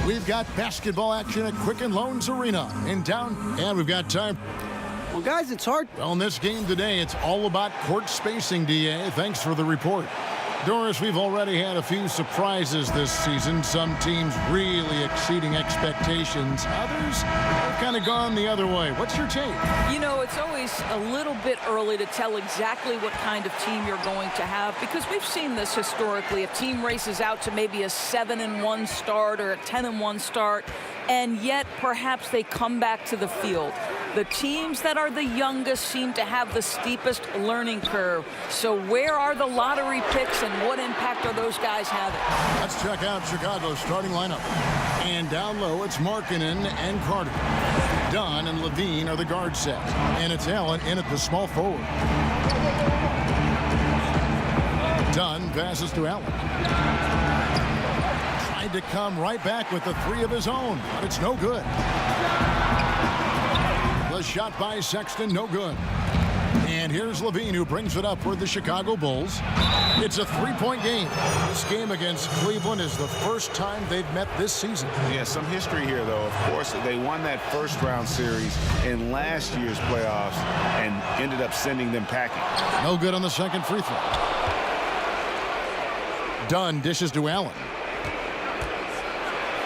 We've got basketball action at Quicken Loans Arena in town, and we've got time. Well, guys, it's hard. Well, in this game today, it's all about court spacing, DA. Thanks for the report. Doris, we've already had a few surprises this season. Some teams really exceeding expectations. Others have kind of gone the other way. What's your take? You know, it's always a little bit early to tell exactly what kind of team you're going to have, because we've seen this historically. A team races out to maybe a 7-1 start or a 10-1 start, and yet perhaps they come back to the field. The teams that are the youngest seem to have the steepest learning curve. So where are the lottery picks and what impact are those guys having? Let's check out Chicago's starting lineup. And down low, it's Markkanen and Carter. Dunn and Levine are the guard set. And it's Allen in at the small forward. Dunn passes to Allen. Tried to come right back with the three of his own, but it's no good. The shot by Sexton, no good. And here's Levine, who brings it up for the Chicago Bulls. It's a three-point game. This game against Cleveland is the first time they've met this season. Yeah, some history here, though. Of course, they won that first-round series in last year's playoffs and ended up sending them packing. No good on the second free throw. Dunn dishes to Allen.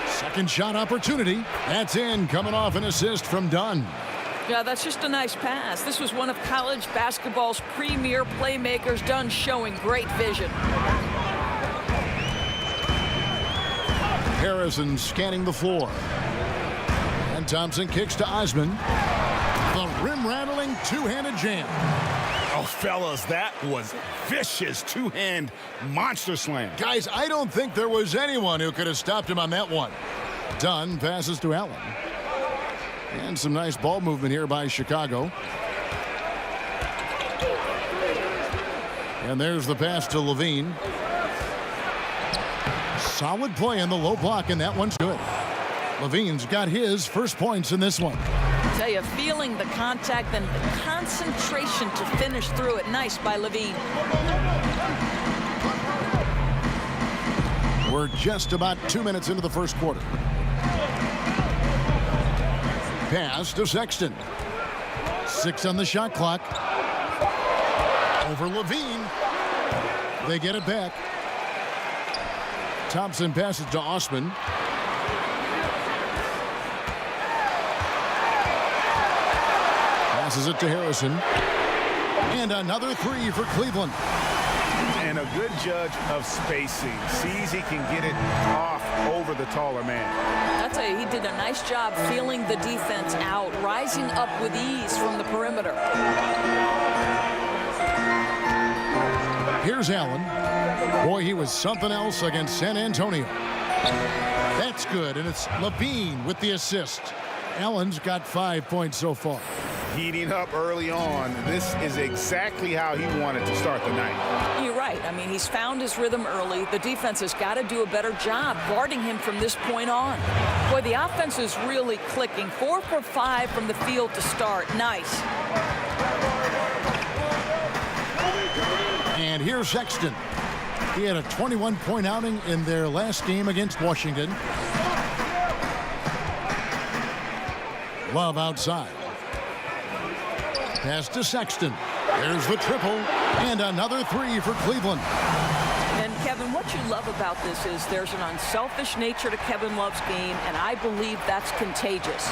Second shot opportunity. That's in, coming off an assist from Dunn. Yeah, that's just a nice pass. This was one of college basketball's premier playmakers. Dunn showing great vision. Harrison scanning the floor. And Thompson kicks to Osman. The rim-rattling two-handed jam. Oh, fellas, that was vicious two-hand monster slam. Guys, I don't think there was anyone who could have stopped him on that one. Dunn passes to Allen. And some nice ball movement here by Chicago. And there's the pass to Levine. Solid play in the low block, and that one's good. Levine's got his first points in this one. I tell you, feeling the contact and the concentration to finish through it. Nice by Levine. We're just about 2 minutes into the first quarter. Pass to Sexton. 6 on the shot clock. Over Levine. They get it back. Thompson passes to Osman. Passes it to Harrison. And another three for Cleveland. And a good judge of spacing. Sees he can get it off over the taller man. I'll tell you, he did a nice job feeling the defense out, rising up with ease from the perimeter. Here's Allen. Boy, he was something else against San Antonio. That's good, and it's Levine with the assist. Allen's got 5 points so far. Heating up early on. This is exactly how he wanted to start the night. You're right. I mean, he's found his rhythm early. The defense has got to do a better job guarding him from this point on. Boy, the offense is really clicking. 4 for 5 from the field to start. Nice. And here's Sexton. He had a 21-point outing in their last game against Washington. Love outside. Pass to Sexton. There's the triple. And another three for Cleveland. And, Kevin, what you love about this is there's an unselfish nature to Kevin Love's game, and I believe that's contagious.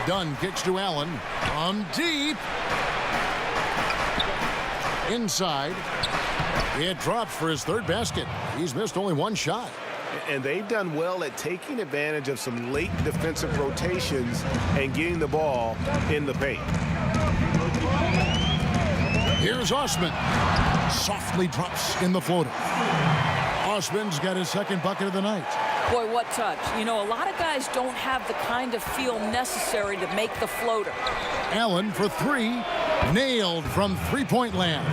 Dunn kicks to Allen. On deep. Inside. It drops for his third basket. He's missed only one shot. And they've done well at taking advantage of some late defensive rotations and getting the ball in the paint. Here's Osman. Softly drops in the floater. Osman's got his second bucket of the night. Boy, what touch. You know, a lot of guys don't have the kind of feel necessary to make the floater. Allen for three. Nailed from three-point land.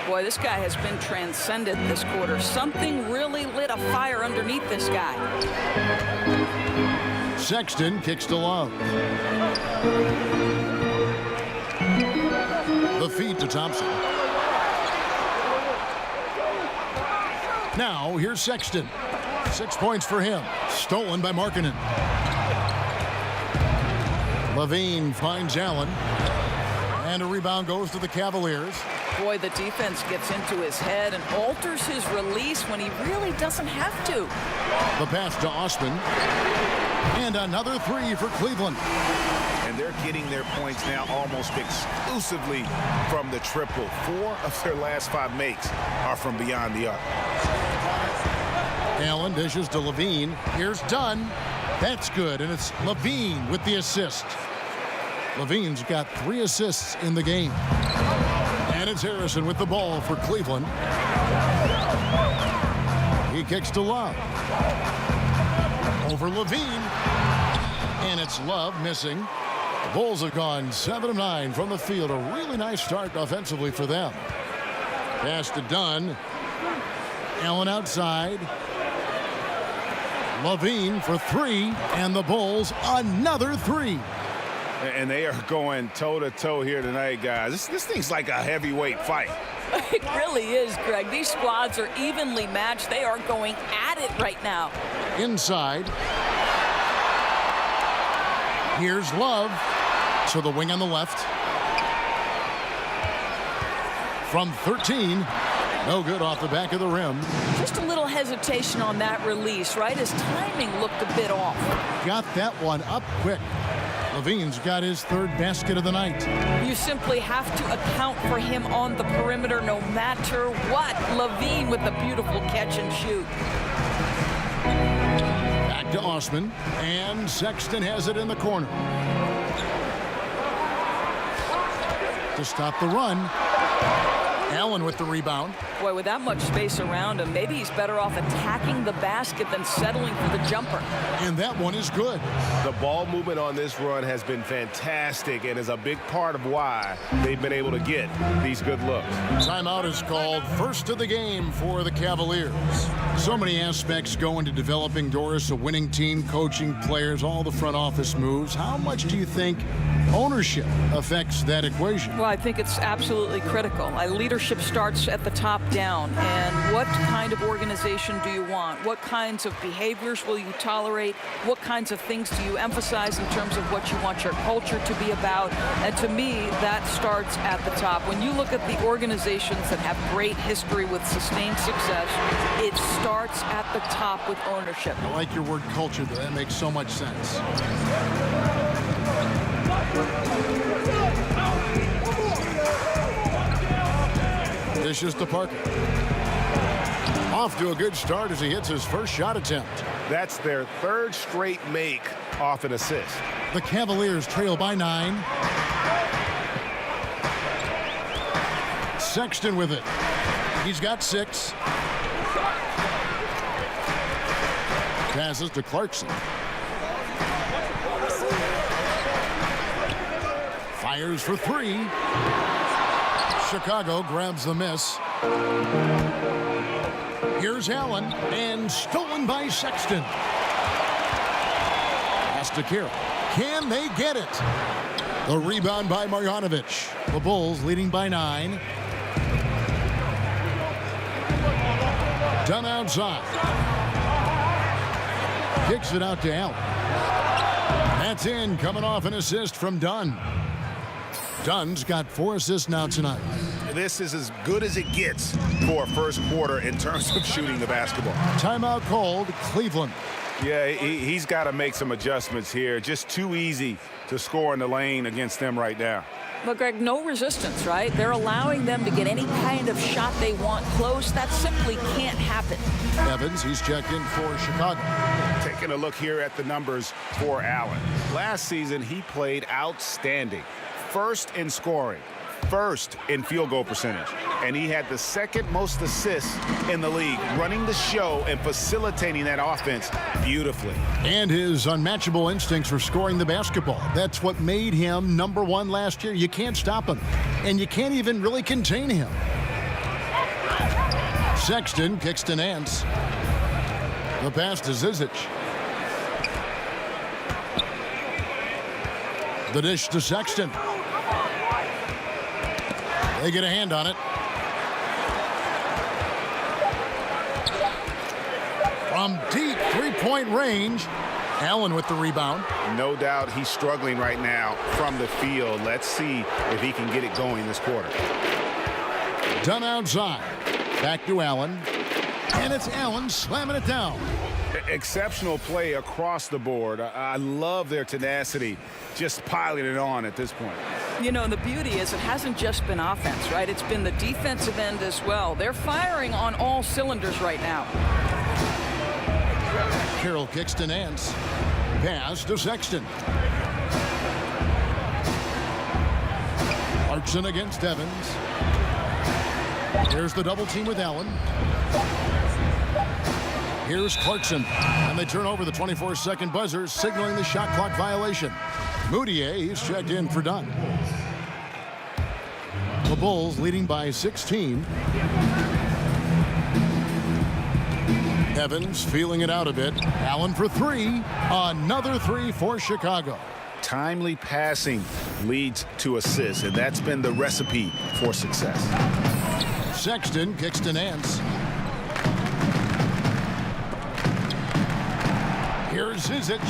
Boy, this guy has been transcendent this quarter. Something really lit a fire underneath this guy. Sexton kicks to Love. The feed to Thompson. Now, here's Sexton. 6 points for him. Stolen by Markkanen. Levine finds Allen. And a rebound goes to the Cavaliers. Boy, the defense gets into his head and alters his release when he really doesn't have to. The pass to Osman. And another three for Cleveland. And they're getting their points now almost exclusively from the triple. 4 of their last 5 makes are from beyond the arc. Allen dishes to Levine. Here's Dunn. That's good, and it's Levine with the assist. Levine's got 3 assists in the game. And it's Harrison with the ball for Cleveland. He kicks to Love. Over Levine. And it's Love missing. The Bulls have gone 7 of 9 from the field. A really nice start offensively for them. Pass to Dunn. Allen outside. Levine for 3. And the Bulls another 3. And they are going toe-to-toe here tonight, guys. This thing's like a heavyweight fight. It really is, Greg. These squads are evenly matched. They are going at it right now. Inside. Here's Love. So the wing on the left. From 13. No good off the back of the rim. Just a little hesitation on that release, right? His timing looked a bit off. Got that one up quick. Levine's got his 3rd basket of the night. You simply have to account for him on the perimeter no matter what. Levine with a beautiful catch and shoot. Back to Osman. And Sexton has it in the corner. To stop the run. Allen with the rebound. Boy, with that much space around him, maybe he's better off attacking the basket than settling for the jumper. And that one is good. The ball movement on this run has been fantastic and is a big part of why they've been able to get these good looks. Timeout is called. First of the game for the Cavaliers. So many aspects go into developing, Doris, a winning team, coaching players, all the front office moves. How much do you think ownership affects that equation? Well, I think it's absolutely critical. Leadership starts at the top down. And what kind of organization do you want? What kinds of behaviors will you tolerate? What kinds of things do you emphasize in terms of what you want your culture to be about? And to me, that starts at the top. When you look at the organizations that have great history with sustained success, it starts at the top with ownership. I like your word culture, though. That makes so much sense. Dishes to Parker. Off to a good start as he hits his first shot attempt. That's their 3rd straight make off an assist. The Cavaliers trail by 9. Sexton with it. He's got 6. Passes to Clarkson. Fires for 3. Chicago grabs the miss. Here's Allen, and stolen by Sexton. Pass to Carroll. Can they get it? The rebound by Marjanovic. The Bulls leading by 9. Dunn outside. Kicks it out to Allen. That's in, coming off an assist from Dunn. Dunn's got 4 assists now tonight. This is as good as it gets for a first quarter in terms of shooting the basketball. Timeout called, Cleveland. Yeah, he's got to make some adjustments here. Just too easy to score in the lane against them right now. But, Greg, no resistance, right? They're allowing them to get any kind of shot they want close. That simply can't happen. Evans, he's checked in for Chicago. Taking a look here at the numbers for Allen. Last season, he played outstanding. 1st in scoring, 1st in field goal percentage, and he had the 2nd most assists in the league, running the show and facilitating that offense beautifully. And his unmatchable instincts for scoring the basketball. That's what made him number 1 last year. You can't stop him, and you can't even really contain him. Sexton kicks to Nance. The pass to Zizic. The dish to Sexton. They get a hand on it. from deep three-point range. Allen with the rebound. No doubt he's struggling right now from the field. Let's see if he can get it going this quarter. Done outside. Back to Allen. And it's Allen slamming it down. Exceptional play across the board. I love their tenacity, just piling it on at this point. You know, the beauty is it hasn't just been offense, right? It's been the defensive end as well. They're firing on all cylinders right now. Carroll kicks to Nance. Pass to Sexton. Clarkson against Evans. Here's the double team with Allen. Here's Clarkson. And they turn over the 24-second buzzer, signaling the shot clock violation. Moutier, he's checked in for Dunn. The Bulls leading by 16. Evans feeling it out a bit. Allen for three. Another three for Chicago. Timely passing leads to assists, and that's been the recipe for success. Sexton kicks to Nance. Here's Zizic.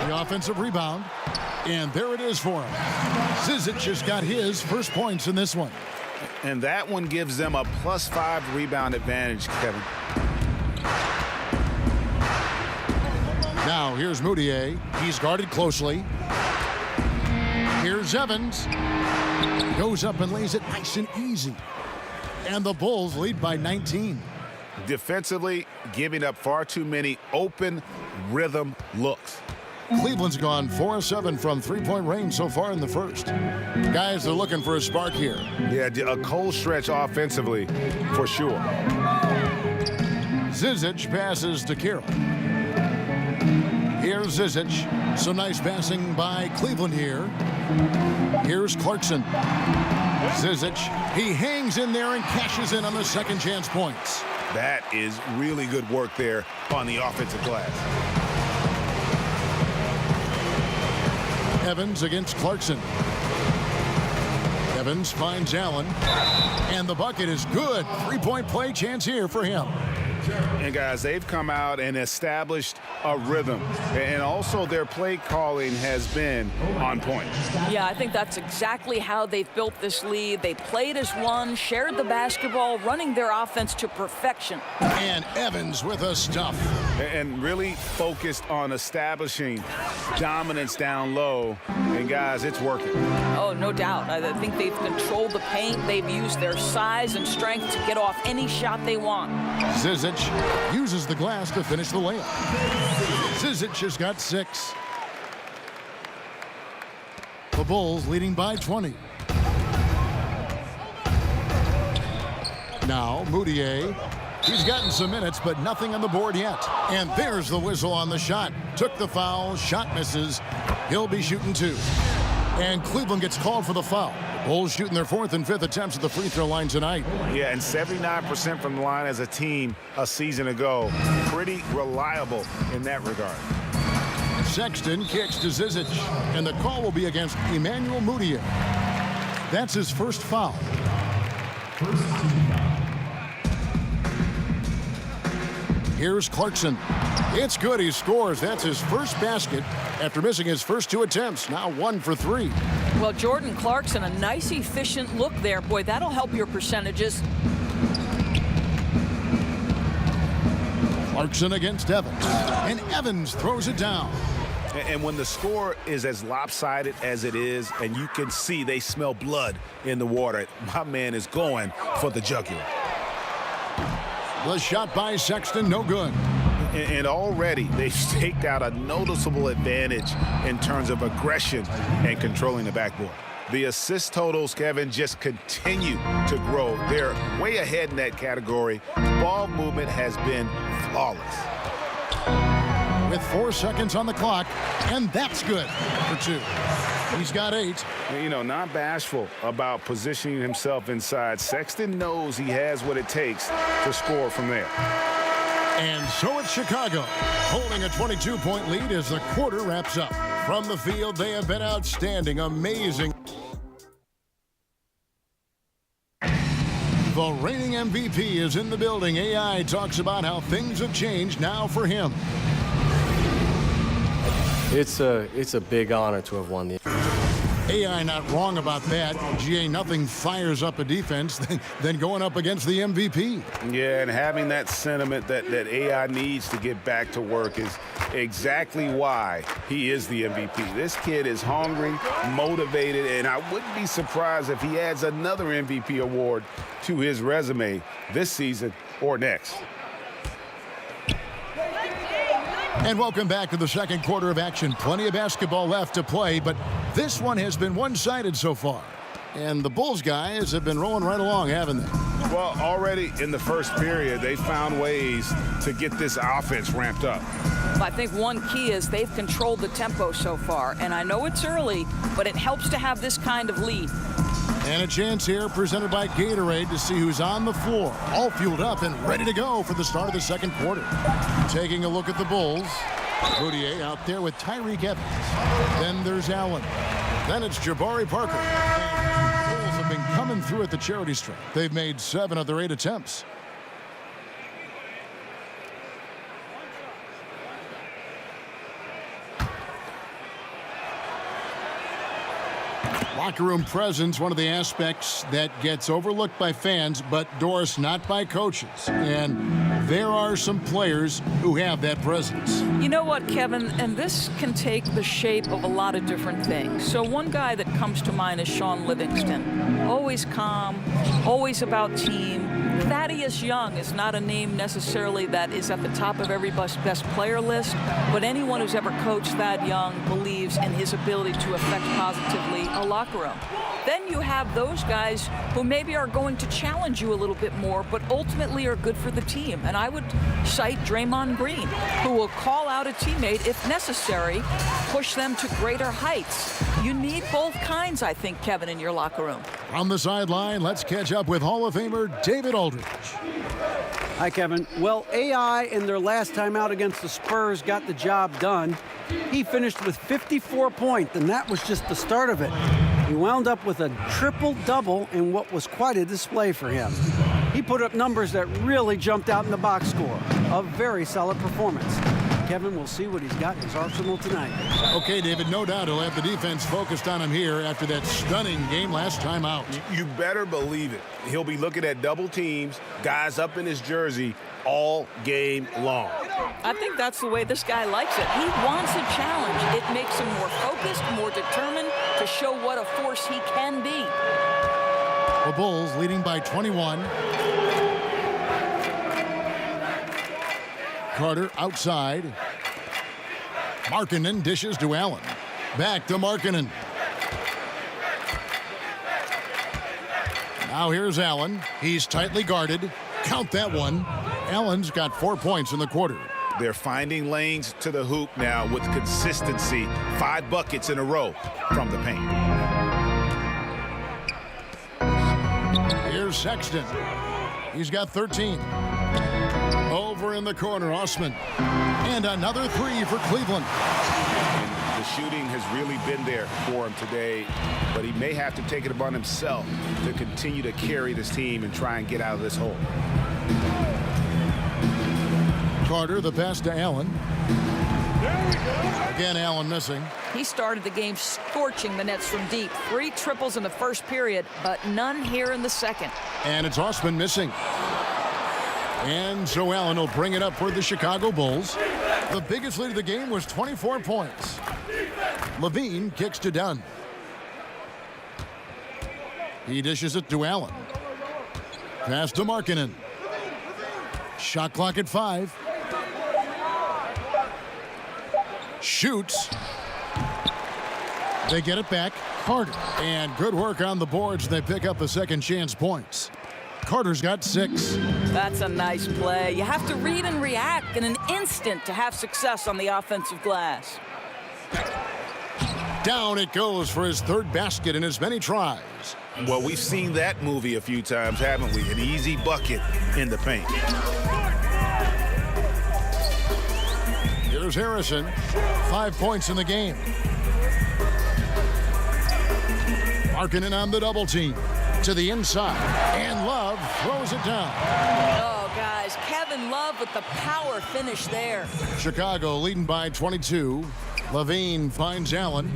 The offensive rebound. And there it is for him. Zizic has got his first points in this one. And that one gives them a +5 rebound advantage, Kevin. Now here's Moutier. He's guarded closely. Here's Evans. Goes up and lays it nice and easy. And the Bulls lead by 19. Defensively, giving up far too many open rhythm looks. Cleveland's gone 4-7 from three-point range so far in the first. Guys, they're looking for a spark here. Yeah, a cold stretch offensively for sure. Zizic passes to Carroll. Here's Zizic. Some nice passing by Cleveland here. Here's Clarkson. Zizic, he hangs in there and cashes in on the second chance points. That is really good work there on the offensive glass. Evans against Clarkson. Evans finds Allen. And the bucket is good. Three-point play chance here for him. And guys, they've come out and established a rhythm. And also their play calling has been on point. Yeah, I think that's exactly how they've built this lead. They played as one, shared the basketball, running their offense to perfection. And Evans with a stuff. And really focused on establishing dominance down low. And guys, it's working. Oh, no doubt. I think they've controlled the paint. They've used their size and strength to get off any shot they want. Zizic uses the glass to finish the layup. Zizic has got 6. The Bulls leading by 20. Now Moutier. He's gotten some minutes, but nothing on the board yet. And there's the whistle on the shot. Took the foul. Shot misses. He'll be shooting 2. And Cleveland gets called for the foul. Bulls shooting their 4th and 5th attempts at the free throw line tonight. Yeah, and 79% from the line as a team a season ago. Pretty reliable in that regard. Sexton kicks to Zizic, and the call will be against Emmanuel Moutier. That's his first foul. Here's Clarkson. It's good. He scores. That's his first basket after missing his first 2 attempts. Now 1 for 3. Well, Jordan Clarkson, a nice, efficient look there. Boy, that'll help your percentages. Clarkson against Evans. And Evans throws it down. And when the score is as lopsided as it is, and you can see they smell blood in the water, my man is going for the jugular. The shot by Sexton, no good. And already they've staked out a noticeable advantage in terms of aggression and controlling the backboard. The assist totals, Kevin, just continue to grow. They're way ahead in that category. Ball movement has been flawless. With 4 seconds on the clock, and that's good for 2. He's got 8. You know, not bashful about positioning himself inside. Sexton knows he has what it takes to score from there. And so it's Chicago, holding a 22-point lead as the quarter wraps up. From the field, they have been outstanding, amazing. The reigning MVP is in the building. AI talks about how things have changed now for him. It's a big honor to have won the. AI not wrong about that. GA, nothing fires up a defense than going up against the MVP. Yeah, and having that sentiment that AI needs to get back to work is exactly why he is the MVP. This kid is hungry, motivated, and I wouldn't be surprised if he adds another MVP award to his resume this season or next. And welcome back to the second quarter of action. Plenty of basketball left to play, but this one has been one-sided so far. And the Bulls guys have been rolling right along, haven't they? Well, already in the first period, they found ways to get this offense ramped up. I think one key is they've controlled the tempo so far. And I know it's early, but it helps to have this kind of lead. And a chance here presented by Gatorade to see who's on the floor. All fueled up and ready to go for the start of the second quarter. Taking a look at the Bulls. Boudier out there with Tyreek Evans. Then there's Allen. Then it's Jabari Parker. And the Bulls have been coming through at the charity stripe. They've made 7 of their 8 attempts. Locker room presence, one of the aspects that gets overlooked by fans, but Doris, not by coaches. And there are some players who have that presence. You know what, Kevin? And this can take the shape of a lot of different things. So one guy that comes to mind is Sean Livingston. Always calm, always about team. Thaddeus Young is not a name necessarily that is at the top of everybody's best player list, but anyone who's ever coached Thad Young believes in his ability to affect positively a locker room. Then you have those guys who maybe are going to challenge you a little bit more, but ultimately are good for the team. And I would cite Draymond Green, who will call out a teammate if necessary, push them to greater heights. You need both kinds, I think, Kevin, in your locker room. On the sideline, let's catch up with Hall of Famer David Aldridge. Hi, Kevin. Well, AI in their last time out against the Spurs got the job done. He finished with 54 points, and that was just the start of it. He wound up with a triple-double in what was quite a display for him. He put up numbers that really jumped out in the box score. A very solid performance. Kevin, we'll see what he's got in his arsenal tonight. Okay, David, no doubt he'll have the defense focused on him here after that stunning game last time out. You better believe it. He'll be looking at double teams, guys up in his jersey all game long. I think that's the way this guy likes it. He wants a challenge. It makes him more focused, more determined to show what a force he can be. The Bulls leading by 21. Carter outside. Markkanen dishes to Allen. Back to Markkanen. Now here's Allen. He's tightly guarded. Count that one. Allen's got 4 points in the quarter. They're finding lanes to the hoop now with consistency. 5 buckets in a row from the paint. Here's Sexton. He's got 13. Over in the corner, Osman. And another 3 for Cleveland. And the shooting has really been there for him today, but he may have to take it upon himself to continue to carry this team and try and get out of this hole. Carter, the pass to Allen. Again, Allen missing. He started the game scorching the nets from deep. 3 triples in the first period, but none here in the second. And it's Osman missing. And so Allen will bring it up for the Chicago Bulls. The biggest lead of the game was 24 points. Levine kicks to Dunn. He dishes it to Allen. Pass to Markkanen. Shot clock at 5. Shoots. They get it back. Carter. And good work on the boards. They pick up the second chance points. Carter's got 6. That's a nice play. You have to read and react in an instant to have success on the offensive glass. Down it goes for his 3rd basket in as many tries. Well, we've seen that movie a few times, haven't we? An easy bucket in the paint. Here's Harrison. 5 points in the game. Markkanen on the double team. to the inside, and Love throws it down. Oh, guys, Kevin Love with the power finish there. Chicago leading by 22. Levine finds Allen.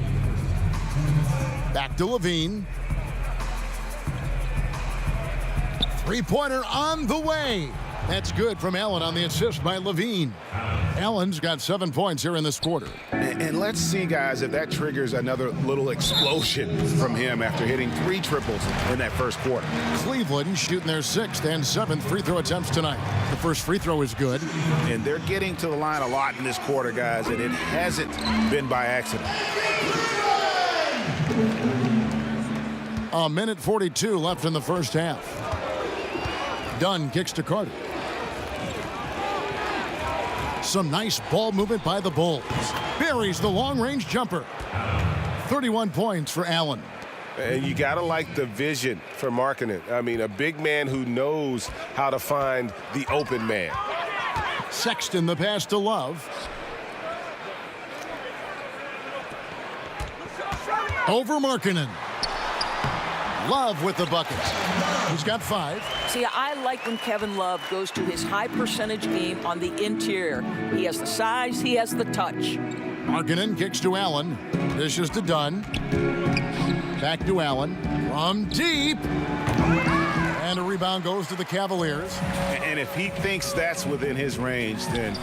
Back to Levine. Three-pointer on the way. That's good from Allen on the assist by Levine. Allen's got 7 points here in this quarter. And let's see, guys, if that triggers another little explosion from him after hitting 3 triples in that first quarter. Cleveland shooting their 6th and 7th free throw attempts tonight. The first free throw is good. And they're getting to the line a lot in this quarter, guys, and it hasn't been by accident. A minute 42 left in the first half. Dunn kicks to Carter. Some nice ball movement by the Bulls. Buries the long-range jumper. 31 points for Allen. And you got to like the vision for Markkanen. I mean, a big man who knows how to find the open man. Sexton the pass to Love. Over Markkanen. Love with the buckets. He's got 5. See, I like when Kevin Love goes to his high percentage game on the interior. He has the size, he has the touch. Markkanen kicks to Allen. Dishes to Dunn. Back to Allen. From deep. And a rebound goes to the Cavaliers. And if he thinks that's within his range, then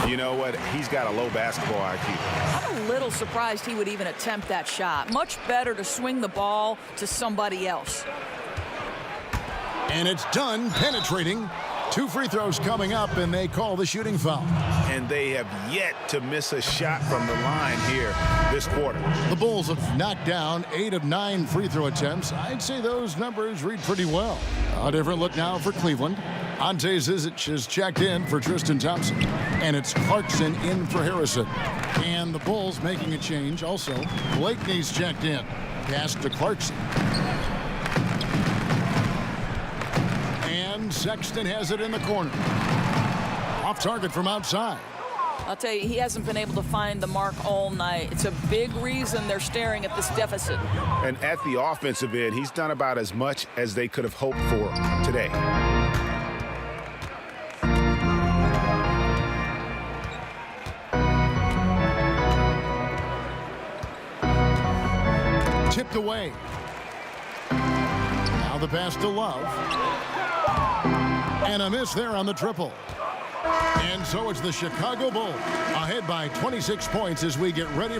you know what? He's got a low basketball IQ. I'm a little surprised he would even attempt that shot. Much better to swing the ball to somebody else. And it's Dunn penetrating. 2 free throws coming up, and they call the shooting foul. And they have yet to miss a shot from the line here this quarter. The Bulls have knocked down 8 of 9 free throw attempts. I'd say those numbers read pretty well. A different look now for Cleveland. Ante Zizic is checked in for Tristan Thompson. And it's Clarkson in for Harrison. And the Bulls making a change also. Blakeney's checked in. Pass to Clarkson. And Sexton has it in the corner. Off target from outside. I'll tell you, he hasn't been able to find the mark all night. It's a big reason they're staring at this deficit. And at the offensive end, he's done about as much as they could have hoped for today. Tipped away. Now the pass to Love. And a miss there on the triple. And so it's the Chicago Bulls ahead by 26 points as we get ready.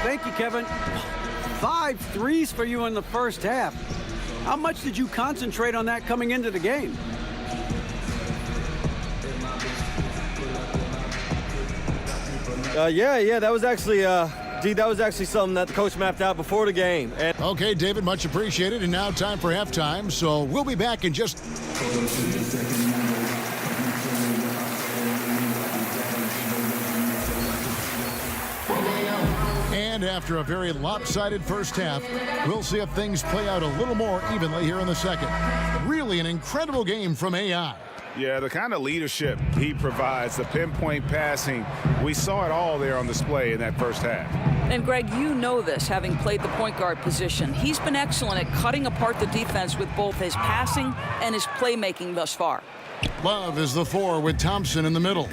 Thank you, Kevin. 5 threes for you in the first half. How much did you concentrate on that coming into the game? Yeah, that was actually that was actually something that the coach mapped out before the game. And Okay, David, much appreciated. And now time for halftime. So we'll be back in just... And after a very lopsided first half, we'll see if things play out a little more evenly here in the second. Really an incredible game from AI. Yeah, the kind of leadership he provides, the pinpoint passing, we saw it all there on display in that first half. And Greg, you know this, having played the point guard position. He's been excellent at cutting apart the defense with both his passing and his playmaking thus far. Love is the 4 with Thompson in the middle.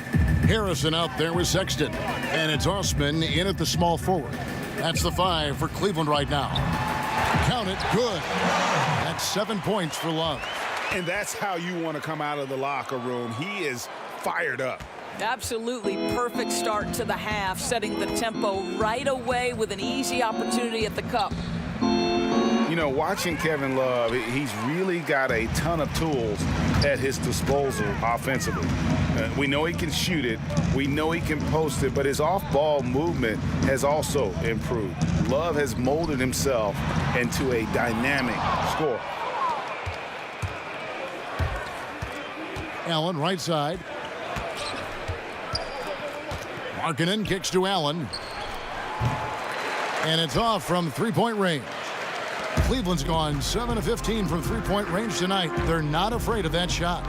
Harrison out there with Sexton. And it's Osman in at the small forward. That's the 5 for Cleveland right now. Count it, good. That's 7 points for Love. And that's how you want to come out of the locker room. He is fired up. Absolutely perfect start to the half, setting the tempo right away with an easy opportunity at the cup. You know, watching Kevin Love, he's really got a ton of tools at his disposal offensively. We know he can shoot it. We know he can post it, but his off-ball movement has also improved. Love has molded himself into a dynamic scorer. Allen right side. Markkanen kicks to Allen. And it's off from three-point range. Cleveland's gone 7 of 15 from three-point range tonight. They're not afraid of that shot.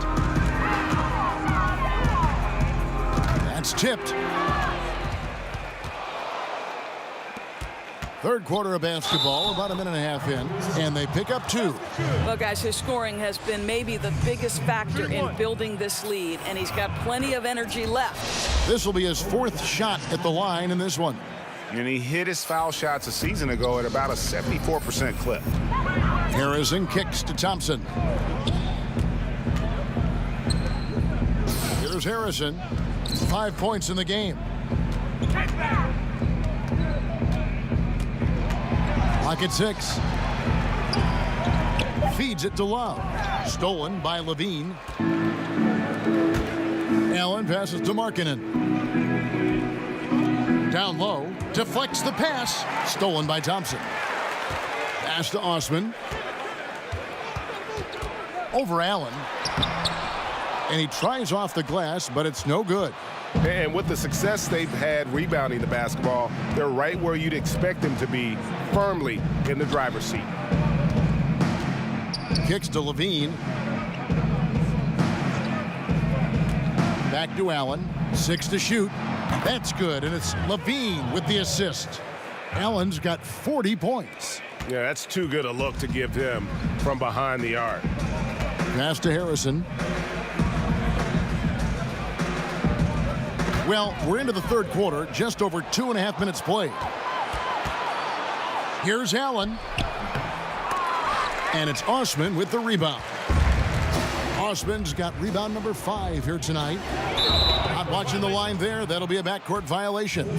That's tipped. Third quarter of basketball, about a minute and a half in, and they pick up 2. Well, guys, his scoring has been maybe the biggest factor in building this lead, and he's got plenty of energy left. This will be his 4th shot at the line in this one. And he hit his foul shots a season ago at about a 74% clip. Harrison kicks to Thompson. Here's Harrison. 5 points in the game. Clock at 6. Feeds it to Love. Stolen by Levine. Allen passes to Markkanen. Down low. Deflects the pass. Stolen by Thompson. Pass to Osman. Over Allen. And he tries off the glass, but it's no good. And with the success they've had rebounding the basketball, they're right where you'd expect them to be, firmly in the driver's seat. Kicks to Levine. Back to Allen. 6 to shoot. That's good, and it's Levine with the assist. Allen's got 40 points. Yeah, that's too good a look to give him from behind the arc. Pass to Harrison. Well, we're into the third quarter, just over 2.5 minutes played. Here's Allen. And it's Osman with the rebound. Osman's got rebound number 5 here tonight. Not watching the line there. That'll be a backcourt violation.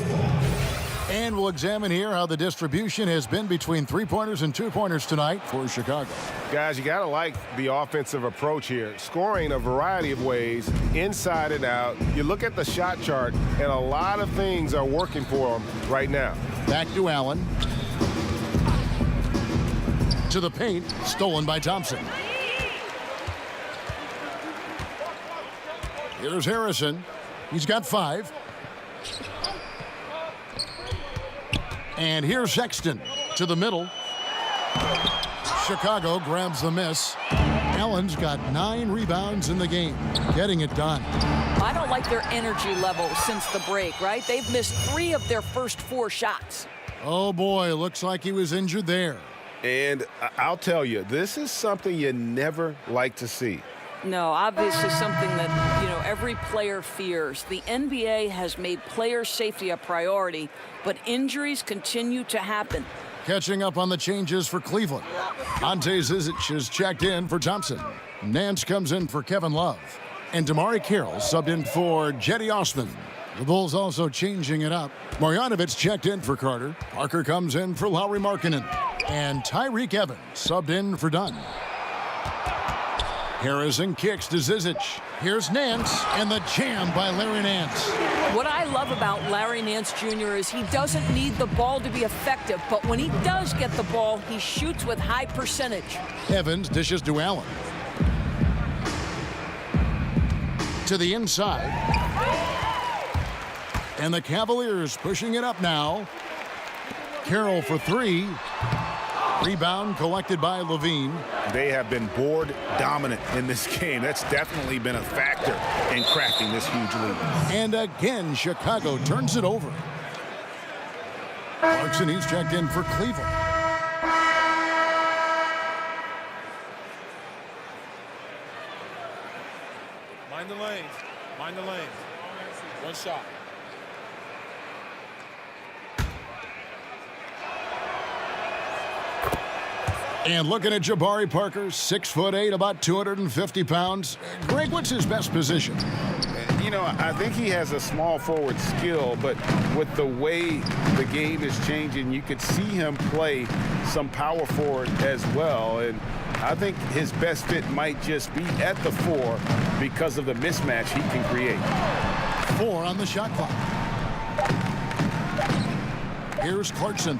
And we'll examine here how the distribution has been between 3-pointers and 2-pointers tonight for Chicago. Guys, you got to like the offensive approach here. Scoring a variety of ways, inside and out. You look at the shot chart, and a lot of things are working for them right now. Back to Allen. To the paint, stolen by Thompson. Here's Harrison. He's got 5. And here's Sexton to the middle. Chicago grabs the miss. Allen's got 9 rebounds in the game, getting it done. I don't like their energy level since the break, right? They've missed 3 of their first 4 shots. Oh, boy, looks like he was injured there. And I'll tell you, this is something you never like to see. No, obviously something that, every player fears. The NBA has made player safety a priority, but injuries continue to happen. Catching up on the changes for Cleveland. Ante Zizic is checked in for Thompson. Nance comes in for Kevin Love. And Damari Carroll subbed in for Jetty Osman. The Bulls also changing it up. Marjanovic checked in for Carter. Parker comes in for Lauri Markkanen. And Tyreek Evans subbed in for Dunn. Harrison kicks to Zizic. Here's Nance, and the jam by Larry Nance. What I love about Larry Nance Jr. is he doesn't need the ball to be effective, but when he does get the ball, he shoots with high percentage. Evans dishes to Allen. To the inside. And the Cavaliers pushing it up now. Carroll for 3. Rebound collected by Levine. They have been board dominant in this game. That's definitely been a factor in cracking this huge lead. And again, Chicago turns it over. Clarkson, he's checked in for Cleveland. Mind the lanes. Mind the lanes. 1 shot. And looking at Jabari Parker, 6'8", about 250 pounds. Greg, what's his best position? I think he has a small forward skill, but with the way the game is changing, you could see him play some power forward as well. And I think his best fit might just be at the 4 because of the mismatch he can create. 4 on the shot clock. Here's Clarkson.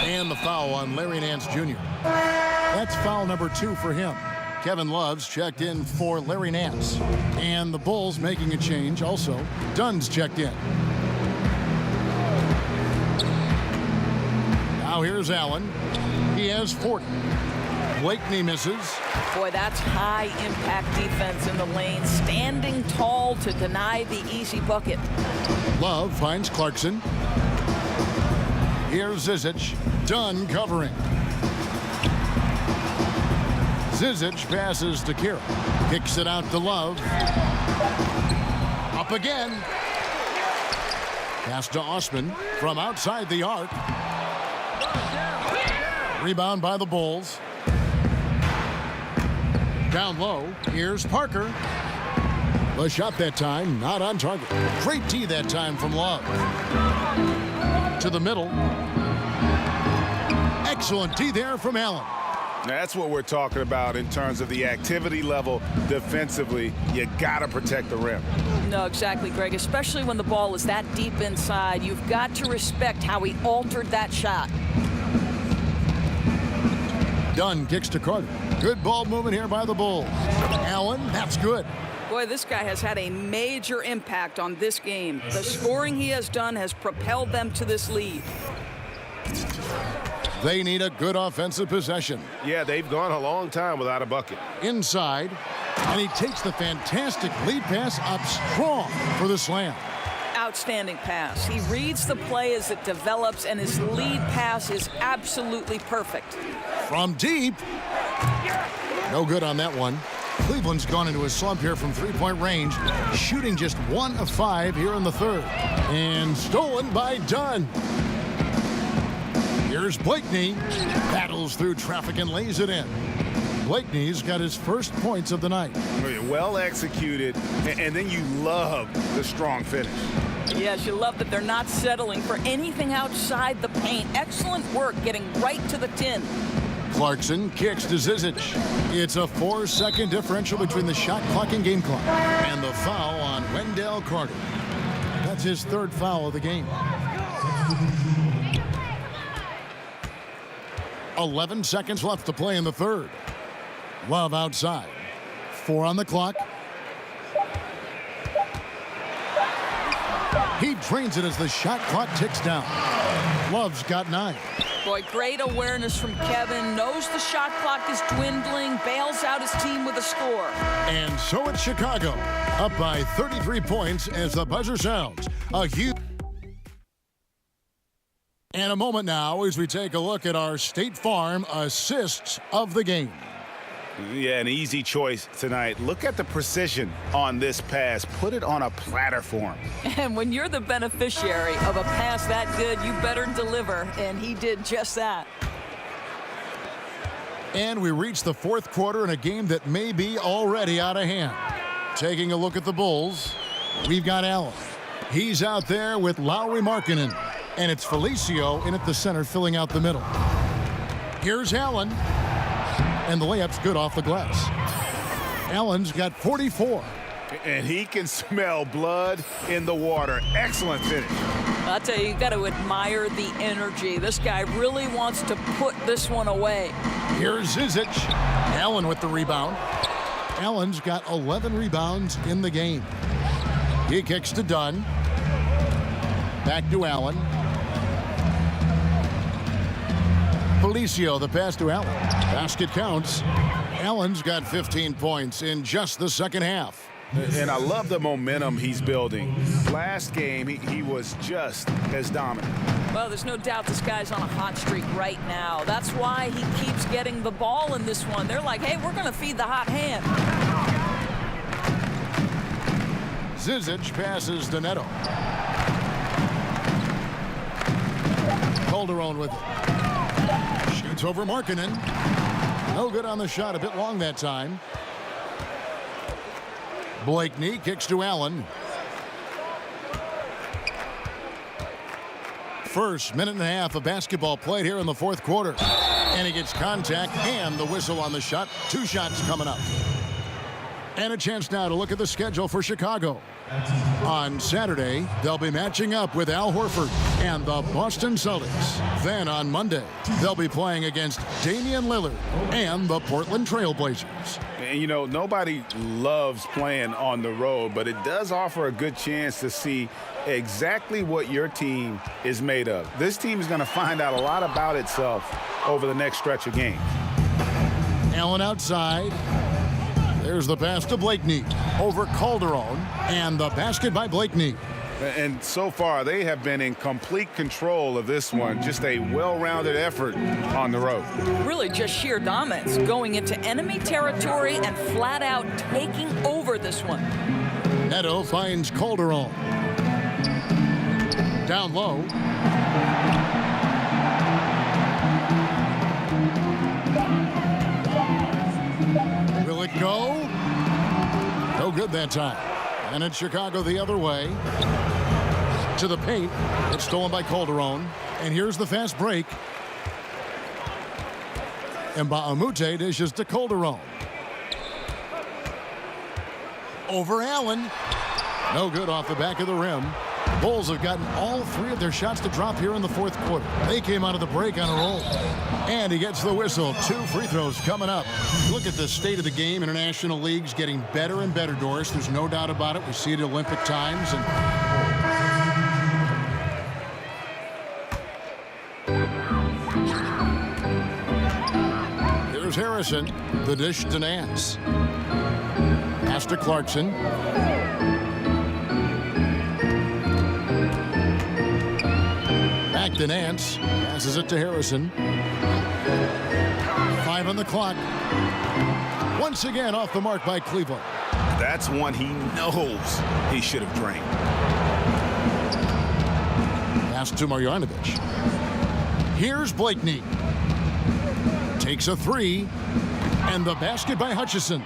And the foul on Larry Nance Jr. That's foul number 2 for him. Kevin Love's checked in for Larry Nance. And the Bulls making a change also. Dunn's checked in. Now here's Allen. He has 40. Blakeney misses. Boy, that's high-impact defense in the lane, standing tall to deny the easy bucket. Love finds Clarkson. Here's Zizic. Dunn covering. Zizic passes to Kira. Kicks it out to Love. Up again. Pass to Osman from outside the arc. Rebound by the Bulls. Down low. Here's Parker. The shot that time, not on target. Great D that time from Love. To the middle. Excellent D there from Allen. That's what we're talking about in terms of the activity level defensively. You got to protect the rim. No, exactly, Greg. Especially when the ball is that deep inside. You've got to respect how he altered that shot. Dunn kicks to Carter. Good ball movement here by the Bulls. Allen, that's good. Boy, this guy has had a major impact on this game. The scoring he has done has propelled them to this lead. They need a good offensive possession. Yeah, they've gone a long time without a bucket. Inside, and he takes the fantastic lead pass up strong for the slam. Outstanding pass. He reads the play as it develops, and his lead pass is absolutely perfect. From deep. No good on that one. Cleveland's gone into a slump here from three-point range, shooting just 1 of 5 here in the third. And stolen by Dunn. Here's Blakeney. Battles through traffic and lays it in. Blakeney's got his first points of the night. Well executed, and then you love the strong finish. Yes, you love that they're not settling for anything outside the paint. Excellent work getting right to the tin. Clarkson kicks to Zizic. It's a 4-second differential between the shot clock and game clock. And the foul on Wendell Carter. That's his third foul of the game. 11 seconds left to play in the third. Love outside. 4 on the clock. He drains it as the shot clock ticks down. Love's got 9. Boy, great awareness from Kevin. Knows the shot clock is dwindling. Bails out his team with a score. And so it's Chicago. Up by 33 points as the buzzer sounds. A huge... And a moment now as we take a look at our State Farm assists of the game. Yeah, an easy choice tonight. Look at the precision on this pass. Put it on a platter for him. And when you're the beneficiary of a pass that good, you better deliver. And he did just that. And we reach the fourth quarter in a game that may be already out of hand. Taking a look at the Bulls, we've got Allen. He's out there with Lowry Markkanen. And it's Felicio in at the center filling out the middle. Here's Allen. And the layup's good off the glass. Allen's got 44. And he can smell blood in the water. Excellent finish. I'll tell you, you've got to admire the energy. This guy really wants to put this one away. Here's Zizic. Allen with the rebound. Allen's got 11 rebounds in the game. He kicks to Dunn. Back to Allen. Felicio, the pass to Allen. Basket counts. Allen's got 15 points in just the second half. And I love the momentum he's building. Last game, he was just as dominant. Well, there's no doubt this guy's on a hot streak right now. That's why he keeps getting the ball in this one. They're like, hey, we're going to feed the hot hand. Zizic passes to Neto. Calderon with it. Shoots over Markkanen. No good on the shot. A bit long that time. Blakeney kicks to Allen. First minute and a half of basketball played here in the fourth quarter. And he gets contact and the whistle on the shot. 2 shots coming up. And a chance now to look at the schedule for Chicago. On Saturday, they'll be matching up with Al Horford and the Boston Celtics. Then on Monday, they'll be playing against Damian Lillard and the Portland Trail Blazers. And, you know, nobody loves playing on the road, but it does offer a good chance to see exactly what your team is made of. This team is going to find out a lot about itself over the next stretch of games. Allen outside. There's the pass to Blakeney over Calderon, and the basket by Blakeney. And so far, they have been in complete control of this one. Just a well-rounded effort on the road. Really just sheer dominance, going into enemy territory and flat out taking over this one. Neto finds Calderon. Down low. Will it go? No good that time. And it's Chicago the other way. To the paint. It's stolen by Calderon. And here's the fast break. And Baamute dishes to Calderon. Over Allen. No good off the back of the rim. Bulls have gotten all three of their shots to drop here in the fourth quarter. They came out of the break on a roll. And he gets the whistle. 2 free throws coming up. Look at the state of the game. International leagues getting better and better, Doris. There's no doubt about it. We see it at Olympic times. And here's Harrison. The dish to Nance. Pass to Clarkson. Back to Nance. Passes it to Harrison. 5 on the clock. Once again off the mark by Cleveland. That's one he knows he should have drained. Pass to Marjanovic. Here's Blakeney. Takes a 3. And the basket by Hutchison.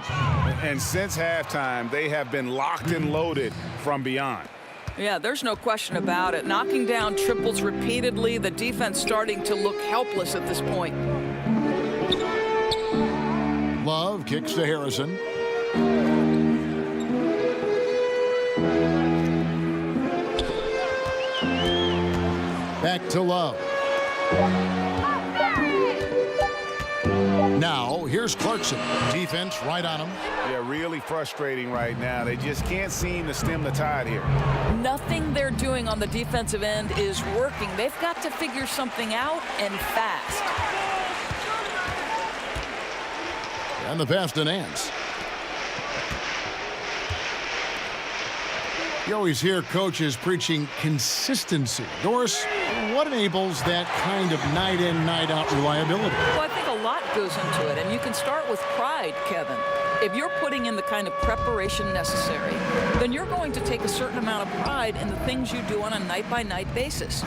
And since halftime, they have been locked and loaded from beyond. Yeah, there's no question about it. Knocking down triples repeatedly, the defense starting to look helpless at this point. Love kicks to Harrison. Back to Love. Now, here's Clarkson. Defense right on him. Yeah, really frustrating right now. They just can't seem to stem the tide here. Nothing they're doing on the defensive end is working. They've got to figure something out, and fast. And the pass to Nance. You always hear coaches preaching consistency. Doris, what enables that kind of night in, night out reliability? Well, I think a lot goes into it, and you can start with pride, Kevin. If you're putting in the kind of preparation necessary, then you're going to take a certain amount of pride in the things you do on a night-by-night basis.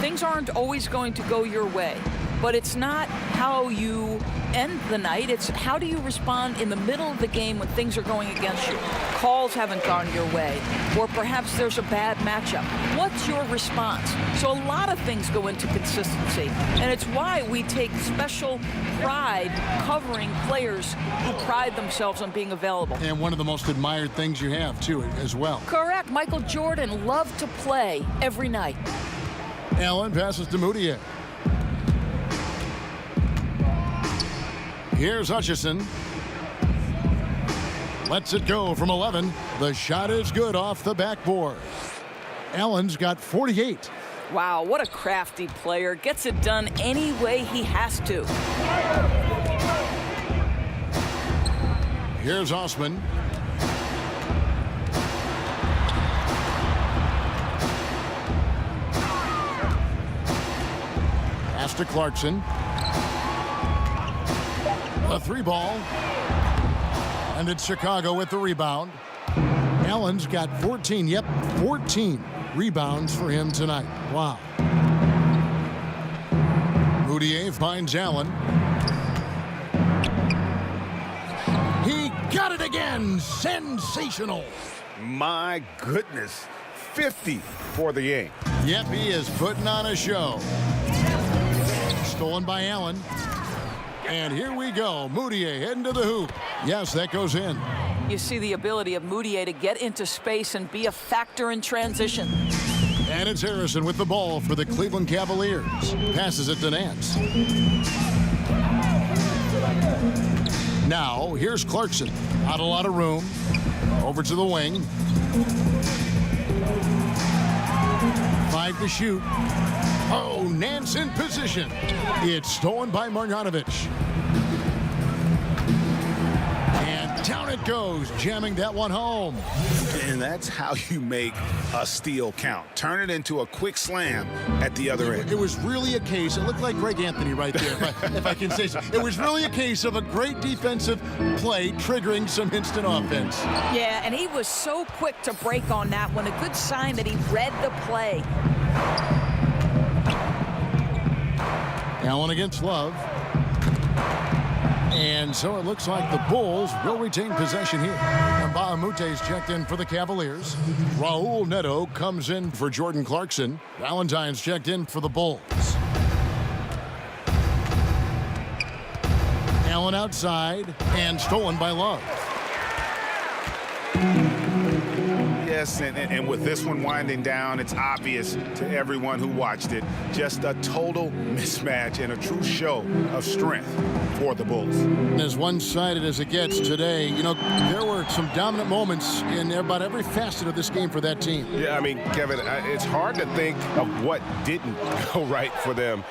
Things aren't always going to go your way, but it's not how you end the night. It's how do you respond in the middle of the game when things are going against you. Calls haven't gone your way, or perhaps there's a bad matchup. What's your response? So a lot of things go into consistency, and it's why we take special pride covering players who pride themselves on being available. And one of the most admired things you have, too, as well. Correct. Michael Jordan loved to play every night. Allen passes to Moutier. Here's Hutchison. Lets it go from 11. The shot is good off the backboard. Allen's got 48. Wow, what a crafty player. Gets it done any way he has to. Here's Osman. Pass to Clarkson. A 3-ball. And it's Chicago with the rebound. Allen's got 14. Yep, 14 rebounds for him tonight. Wow. Moutier finds Allen. He got it again. Sensational. My goodness. 50 for the game. Yep, he is putting on a show. Stolen by Allen. And here we go. Moutier heading to the hoop. Yes, that goes in. You see the ability of Moutier to get into space and be a factor in transition. And it's Harrison with the ball for the Cleveland Cavaliers. Passes it to Nance. Now, here's Clarkson. Not a lot of room. Over to the wing. 5 to shoot. Oh, Nance in position. It's stolen by Marjanovic. And Down it goes, jamming that one home. And that's how you make a steal count. Turn it into a quick slam at the other end. It was really a case, it looked like Greg Anthony right there, if I can say so. It was really a case of a great defensive play triggering some instant offense. Yeah, and he was so quick to break on that one. A good sign that he read the play. Allen against Love. And so it looks like the Bulls will retain possession here. And Mbaamute's checked in for the Cavaliers. Raul Neto comes in for Jordan Clarkson. Valentine's checked in for the Bulls. Allen outside and stolen by Love. Yes, and with this one winding down, it's obvious to everyone who watched it. Just a total mismatch and a true show of strength for the Bulls. As one-sided as it gets today, you know, there were some dominant moments in about every facet of this game for that team. Yeah, I mean, Kevin, it's hard to think of what didn't go right for them.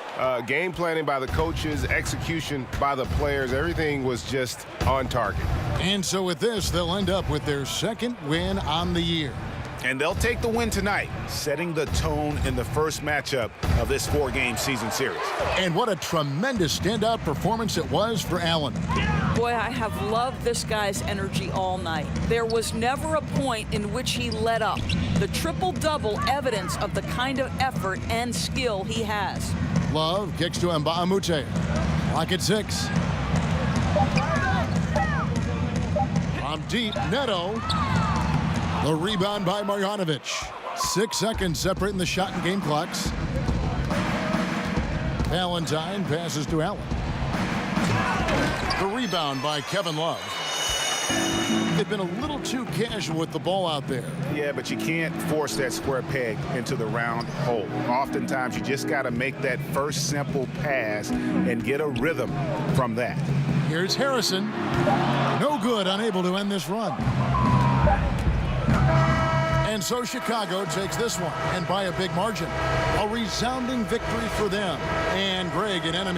Game planning by the coaches, execution by the players, everything was just on target. And so with this, they'll end up with their second win on the year. And they'll take the win tonight, setting the tone in the first matchup of this 4-game season series. And what a tremendous standout performance it was for Allen. Boy, I have loved this guy's energy all night. There was never a point in which he let up. The triple-double evidence of the kind of effort and skill he has. Love kicks to Mbaamute. Clock at 6. From deep, Neto. The rebound by Marjanovic. 6 seconds separating the shot and game clocks. Valentine passes to Allen. The rebound by Kevin Love. They've been a little too casual with the ball out there. Yeah, but you can't force that square peg into the round hole. Oftentimes, you just got to make that first simple pass and get a rhythm from that. Here's Harrison. No good, unable to end this run. And so Chicago takes this one, and by a big margin. A resounding victory for them. And Greg, an enemy.